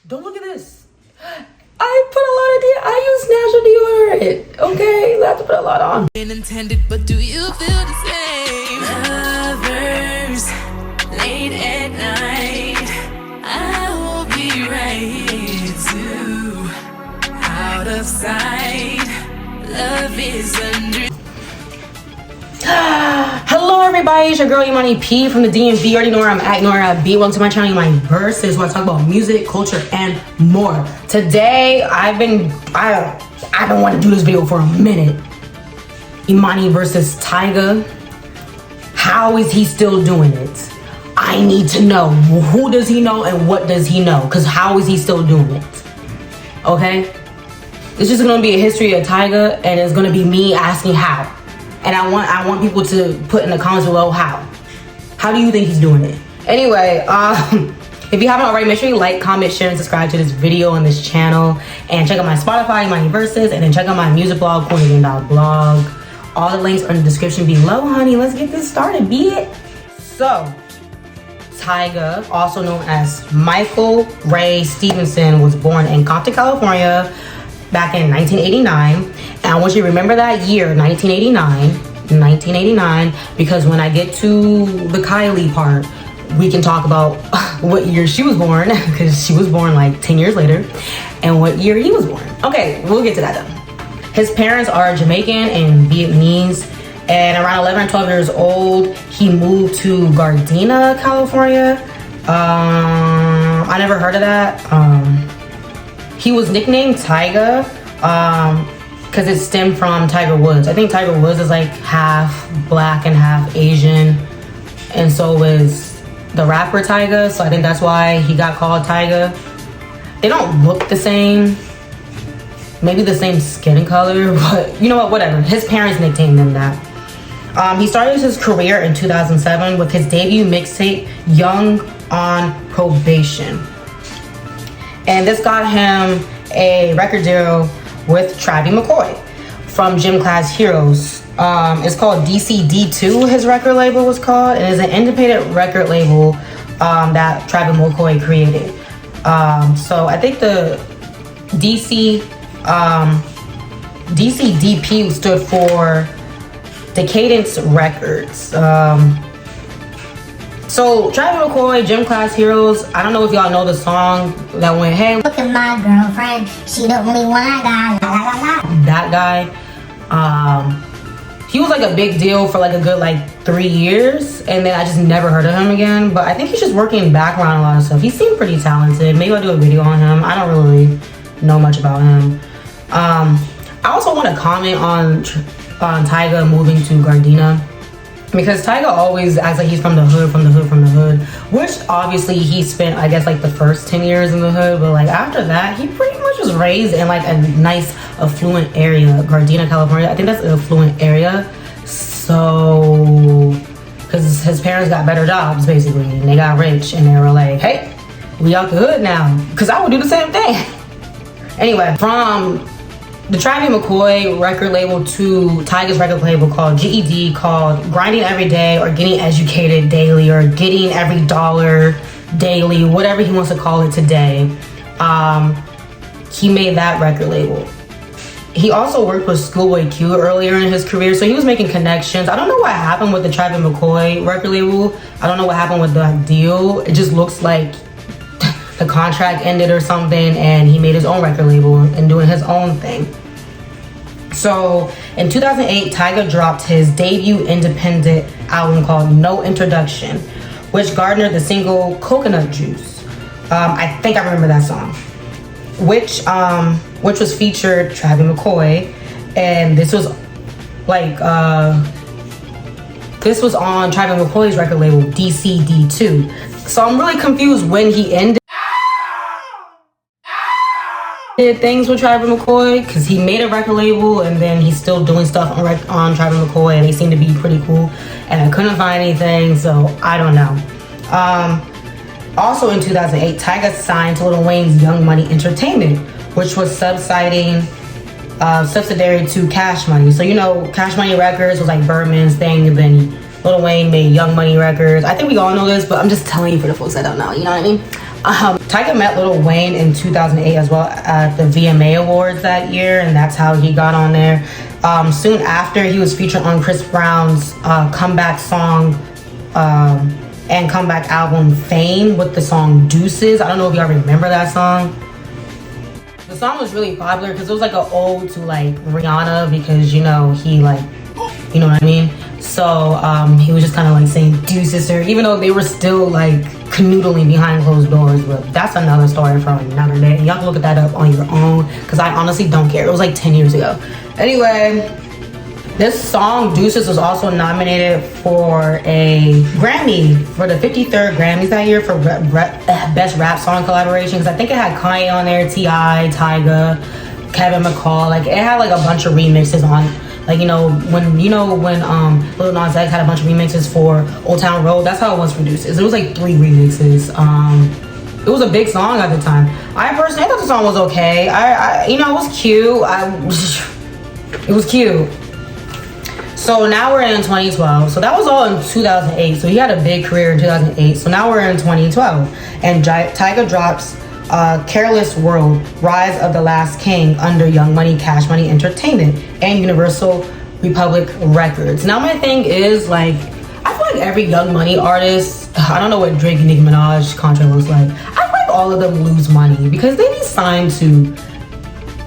Don't look at this. I put a lot of I use natural deodorant. Okay, you have to put a lot on. Intended, but do you feel the same? Lovers, late at night, I will be right here too. Out of sight, love is under. Hello everybody, it's your girl Imani P from the DMV. You already know where I'm at, know where I be. Welcome to my channel, imaniversus, where I talk about music, culture, and more. Today, I've been wanting to do this video for a minute. Imani versus Tyga. How is he still doing it? I need to know. Who does he know and what does he know? Because how is he still doing it? Okay? It's just gonna be a history of Tyga, and it's gonna be me asking how. And I want people to put in the comments below how. How do you think he's doing it? Anyway, if you haven't already, make sure you like, comment, share, and subscribe to this video on this channel. And check out my Spotify, imaniversus, and then check out my music blog, blog. All the links are in the description below, honey. Let's get this started, be it. So, Tyga, also known as Michael Ray Stevenson, was born in Compton, California, back in 1989. And I want you to remember that year, 1989, because when I get to the Kylie part, we can talk about what year she was born, because she was born like 10 years later, and what year he was born. Okay, we'll get to that though. His parents are Jamaican and Vietnamese, and around 11 or 12 years old, he moved to Gardena, California. I never heard of that. He was nicknamed Tyga because it stemmed from Tiger Woods. I think Tiger Woods is like half black and half Asian, and so is the rapper Tyga, so I think that's why he got called Tyga. They don't look the same, maybe the same skin color, but you know what, whatever. His parents nicknamed him that. He started his career in 2007 with his debut mixtape, Young on Probation. And this got him a record deal with Travis McCoy from Gym Class Heroes. It's called DCD2, his record label was called. It is an independent record label that Travis McCoy created. So I think the DCDP stood for Decadence Records. So Travis McCoy, Gym Class Heroes, I don't know if y'all know the song that went, hey, look at my girlfriend, she the only one I got, la, la, la. That guy, he was like a big deal for like a good like 3 years, and then I just never heard of him again. But I think he's just working background a lot of stuff. He seemed pretty talented. Maybe I'll do a video on him. I don't really know much about him. I also want to comment on Tyga moving to Gardena, because Tyga always acts like he's from the hood, which obviously he spent, I guess, like the first 10 years in the hood, but like after that, he pretty much was raised in like a nice, affluent area, Gardena, California. I think that's an affluent area. So, because his parents got better jobs, basically, and they got rich, and they were like, hey, we out the hood now, because I would do the same thing. Anyway, from the Travis McCoy record label to Tyga's record label called GED, called Grinding Every Day, or Getting Educated Daily, or Getting Every Dollar Daily, whatever he wants to call it today. He made that record label. He also worked with Schoolboy Q earlier in his career, so he was making connections. I don't know what happened with the Travis McCoy record label. I don't know what happened with that deal. It just looks like the contract ended or something, and he made his own record label and doing his own thing. So in 2008, Tyga dropped his debut independent album called No Introduction, which garnered the single Coconut Juice. I think I remember that song, which was featured Travis McCoy, and this was like this was on Travis McCoy's record label DCD2. So I'm really confused when he ended things with Travis McCoy, because he made a record label and then he's still doing stuff on Travis McCoy, and they seem to be pretty cool, and I couldn't find anything, so I don't know. Also in 2008, Tyga signed to Lil Wayne's Young Money Entertainment, which was subsidiary to Cash Money. So you know, Cash Money Records was like Birdman's thing, and then Lil Wayne made Young Money Records. I think we all know this, but I'm just telling you for the folks that don't know, you know what I mean? Tyga met Lil Wayne in 2008 as well at the VMA Awards that year, and that's how he got on there. Soon after, he was featured on Chris Brown's comeback song and comeback album Fame with the song Deuces. I don't know if y'all remember that song. The song was really popular because it was like an ode to like Rihanna, because you know he like, you know what I mean? So he was just kind of like saying deuces to her, even though they were still like canoodling behind closed doors. But that's another story for another day. Y'all can look that up on your own, because I honestly don't care. It was like 10 years ago. Anyway, this song Deuces was also nominated for a Grammy for the 53rd Grammys that year for best rap song collaboration, because I think it had Kanye on there, T.I., Tyga, Kevin McCall. Like it had like a bunch of remixes on. Like, when Lil Nas X had a bunch of remixes for Old Town Road, that's how it was for Deuces. It was like 3 remixes. It was a big song at the time. I personally thought the song was okay. It was cute. It was cute. So now we're in 2012. So that was all in 2008. So he had a big career in 2008. So now we're in 2012. And Tyga drops Careless World, Rise of the Last King under Young Money, Cash Money Entertainment and Universal Republic Records. Now my thing is, like, I feel like every Young Money artist, I don't know what Drake and Nicki Minaj contract looks like, I feel like all of them lose money because they be signed to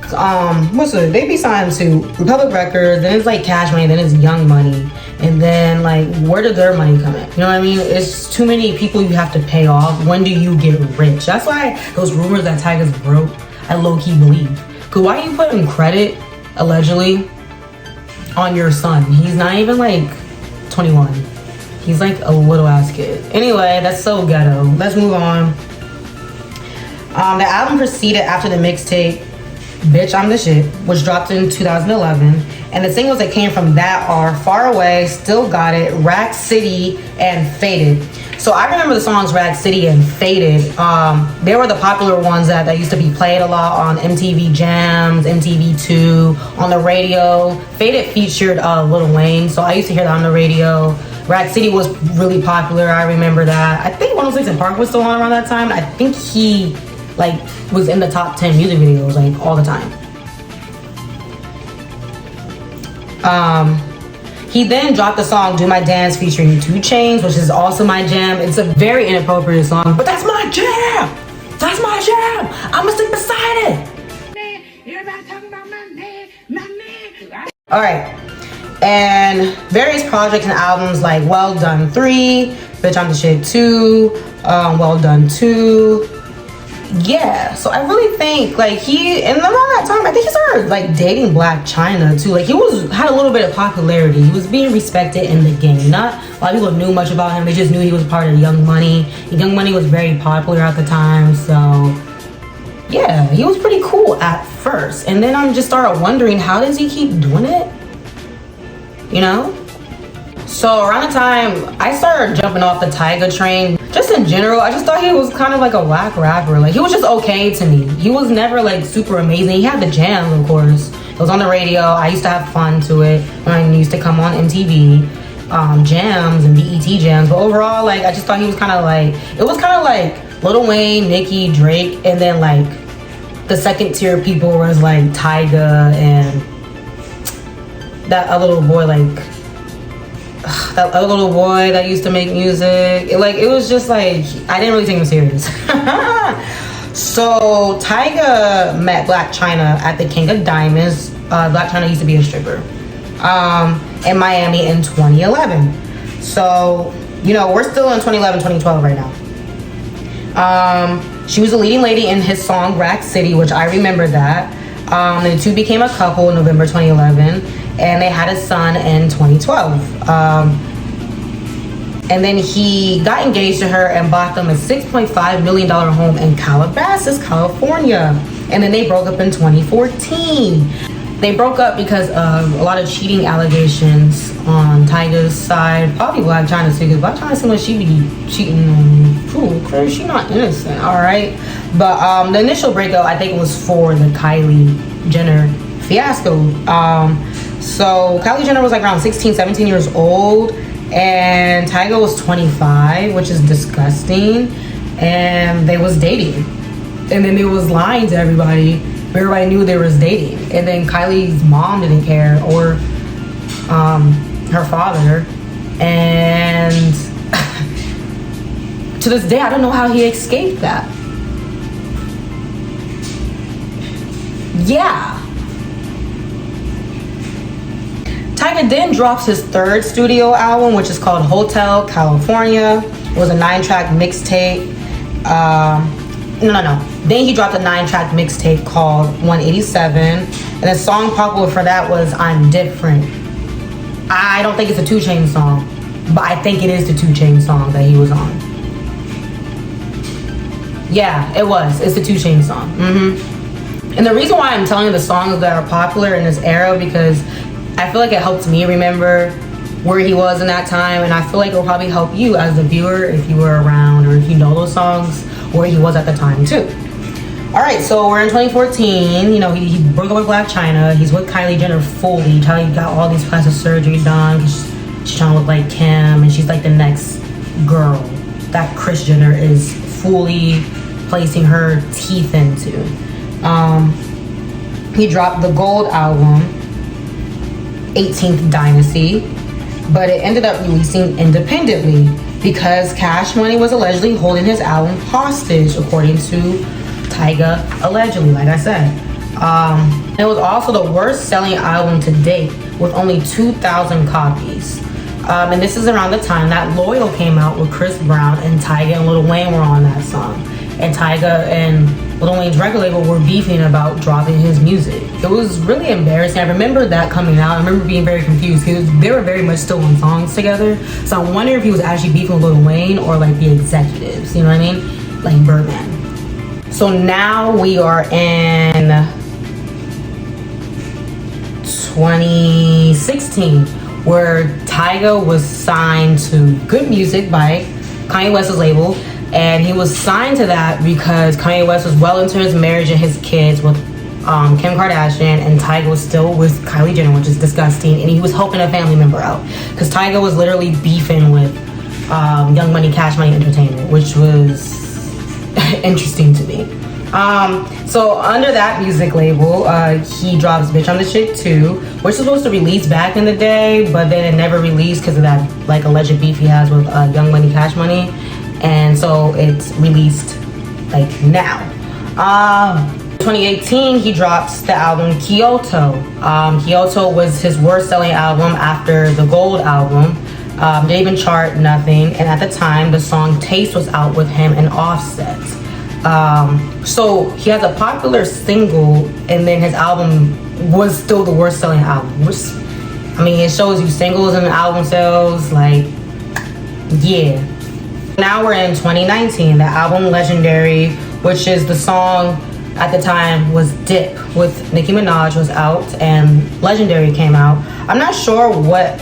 they be signed to Republic Records, then it's like Cash Money, then it's Young Money, and then like where did their money come in? You know what I mean? It's too many people you have to pay off. When do you get rich? That's why those rumors that Tyga's broke, I low-key believe. Cause why are you putting credit allegedly on your son? He's not even like 21. He's like a little ass kid. Anyway, that's so ghetto. Let's move on. The album proceeded after the mixtape Bitch I'm the Shit, which dropped in 2011, and the singles that came from that are Far Away, Still Got It, Rack City, and Faded. So I remember the songs Rack City and Faded. They were the popular ones that used to be played a lot on MTV Jams, MTV2, on the radio. Faded featured Lil Wayne, so I used to hear that on the radio. Rack City was really popular, I remember that. I think 106 in Park was still on around that time. I think he like was in the top 10 music videos like all the time. He then dropped the song Do My Dance featuring 2 Chainz, which is also my jam. It's a very inappropriate song, but that's my jam. That's my jam. I'ma stick beside it. All right. And various projects and albums like Well Done 3, Bitch I'm the Shit 2, Well Done 2. Yeah, so I really think like and around that time I think he started like dating Black China too. Like he had a little bit of popularity. He was being respected in the game. Not a lot of people knew much about him. They just knew he was part of Young Money. Young Money was very popular at the time, so yeah, he was pretty cool at first. And then I just started wondering, how does he keep doing it? You know? So around the time I started jumping off the Tyga train, just in general, I just thought he was kind of like a whack rapper. Like he was just okay to me. He was never like super amazing. He had the jams, of course. It was on the radio. I used to have fun to it when I used to come on MTV jams and BET jams. But overall, like I just thought he was kind of like, it was kind of like Lil Wayne, Nicki, Drake, and then like the second tier people was like Tyga and that other little boy, like that other little boy that used to make music. It was just like, I didn't really take him serious. So Tyga met Black China at the King of Diamonds. Black China used to be a stripper in Miami in 2011. So, we're still in 2011, 2012 right now. She was a leading lady in his song Rack City, which I remember that. The two became a couple in November 2011, and they had a son in 2012. And then he got engaged to her and bought them a $6.5 million home in Calabasas, California. And then they broke up in 2014. They broke up because of a lot of cheating allegations on Tyga's side. Probably Black China too, because Black China seems like she be cheating on fool, because she's not innocent, all right? But the initial breakup, I think, was for the Kylie Jenner fiasco. So Kylie Jenner was like around 16, 17 years old, and Tyga was 25, which is disgusting. and they was dating. And then they was lying to everybody. Everybody knew they was dating. And then Kylie's mom didn't care, or her father. And to this day, I don't know how he escaped that. Yeah. Tyga then drops his third studio album, which is called Hotel California. It was a 9-track mixtape. No. Then he dropped a 9-track mixtape called 187. And the song popular for that was I'm Different. I don't think it's a 2 Chainz song, but I think it is the 2 Chainz song that he was on. Yeah, it was. It's the 2 Chainz song. And the reason why I'm telling you the songs that are popular in this era, because I feel like it helps me remember where he was in that time, and I feel like it will probably help you as the viewer if you were around or if you know those songs, where he was at the time too. All right, so we're in 2014. You know, he broke up with Blac Chyna. He's with Kylie Jenner fully. Kylie got all these plastic surgery done because she's trying to look like Kim, and she's like the next girl that Kris Jenner is fully placing her teeth into. He dropped the gold album, 18th Dynasty, but it ended up releasing independently because Cash Money was allegedly holding his album hostage, according to Tyga, allegedly, like I said. It was also the worst selling album to date with only 2,000 copies. And this is around the time that Loyal came out with Chris Brown, and Tyga and Lil Wayne were on that song. And Tyga and Lil Wayne's record label were beefing about dropping his music. It was really embarrassing. I remember that coming out. I remember being very confused because they were very much still on songs together. So I wonder if he was actually beefing with Lil Wayne or like the executives, you know what I mean? Like Birdman. So now we are in 2016, where Tyga was signed to Good Music by Kanye West's label. And he was signed to that because Kanye West was well into his marriage and his kids with Kim Kardashian, and Tyga was still with Kylie Jenner, which is disgusting. And he was helping a family member out because Tyga was literally beefing with Young Money, Cash Money Entertainment, which was interesting to me. So under that music label, he drops Bitch I'm the Shit Too, which was supposed to release back in the day, but then it never released because of that like alleged beef he has with Young Money, Cash Money. And so it's released like now. 2018, he drops the album Kyoto. Kyoto was his worst selling album after the gold album. Didn't even chart, nothing. And at the time, the song Taste was out with him and Offset. So he has a popular single, and then his album was still the worst selling album. Which, I mean, it shows you singles and album sales, like, yeah. Now we're in 2019. The album Legendary, which is the song at the time was Dip with Nicki Minaj, was out, and Legendary came out. I'm not sure what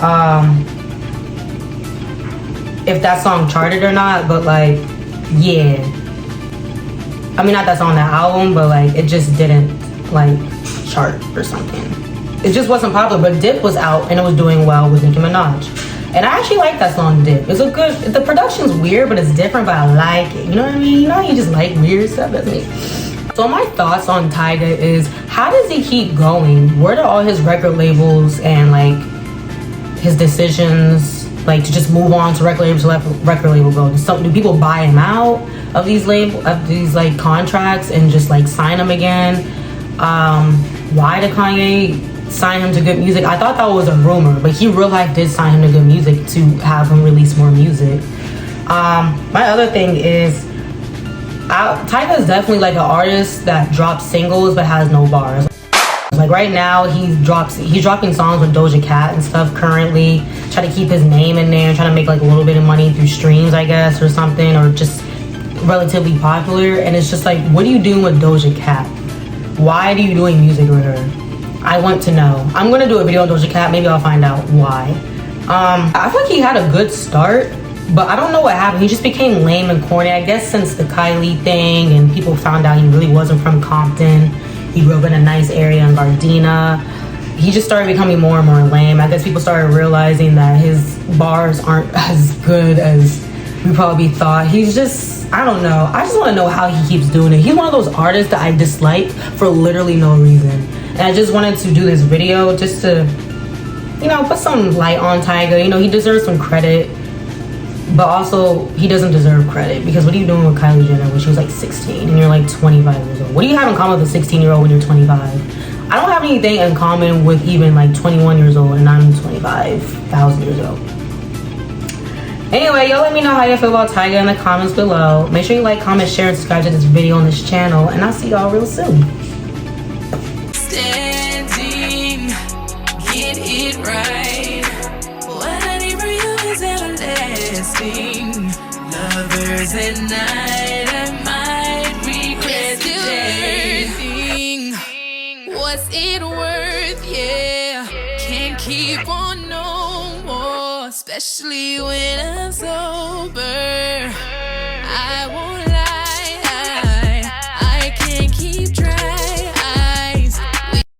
if that song charted or not, but like, yeah. I mean, not that's on the album, but like it just didn't like chart or something. It just wasn't popular, but Dip was out and it was doing well with Nicki Minaj. And I actually like that song, Dip. It's a good, the production's weird, but it's different, but I like it. You know what I mean? You know how you just like weird stuff? That's me. So my thoughts on Tyga is, how does he keep going? Where do all his record labels and like his decisions, like to just move on to record labels, let record label go? Do people buy him out of these like contracts and just like sign him again? Why did Kanye sign him to Good Music? I thought that was a rumor, but he real life did sign him to Good Music to have him release more music. My other thing is, Tyga is definitely like an artist that drops singles but has no bars. Like right now, he's dropping songs with Doja Cat and stuff currently, try to keep his name in there, trying to make like a little bit of money through streams, I guess, or something, or just relatively popular. And it's just like, what are you doing with Doja Cat? Why are you doing music with her? I want to know. I'm gonna do a video on Doja Cat. Maybe I'll find out why. I feel like he had a good start, but I don't know what happened. He just became lame and corny. I guess since the Kylie thing and people found out he really wasn't from Compton. He grew up in a nice area in Gardena. He just started becoming more and more lame. I guess people started realizing that his bars aren't as good as we probably thought. He's just, I don't know. I just want to know how he keeps doing it. He's one of those artists that I dislike for literally no reason. And I just wanted to do this video just to, you know, put some light on Tyga. You know, he deserves some credit. But also, he doesn't deserve credit, because what are you doing with Kylie Jenner when she was like 16 and you're like 25 years old? What do you have in common with a 16-year-old when you're 25? I don't have anything in common with even like 21 years old and I'm 25,000 years old. Anyway, y'all let me know how you feel about Tyga in the comments below. Make sure you like, comment, share, and subscribe to this video on this channel, and I'll see y'all real soon. Standing, get it right. What I need for you is everlasting. Lovers at night, I might regret everything. What's it worth? Yeah, can't keep on no more, especially when I'm so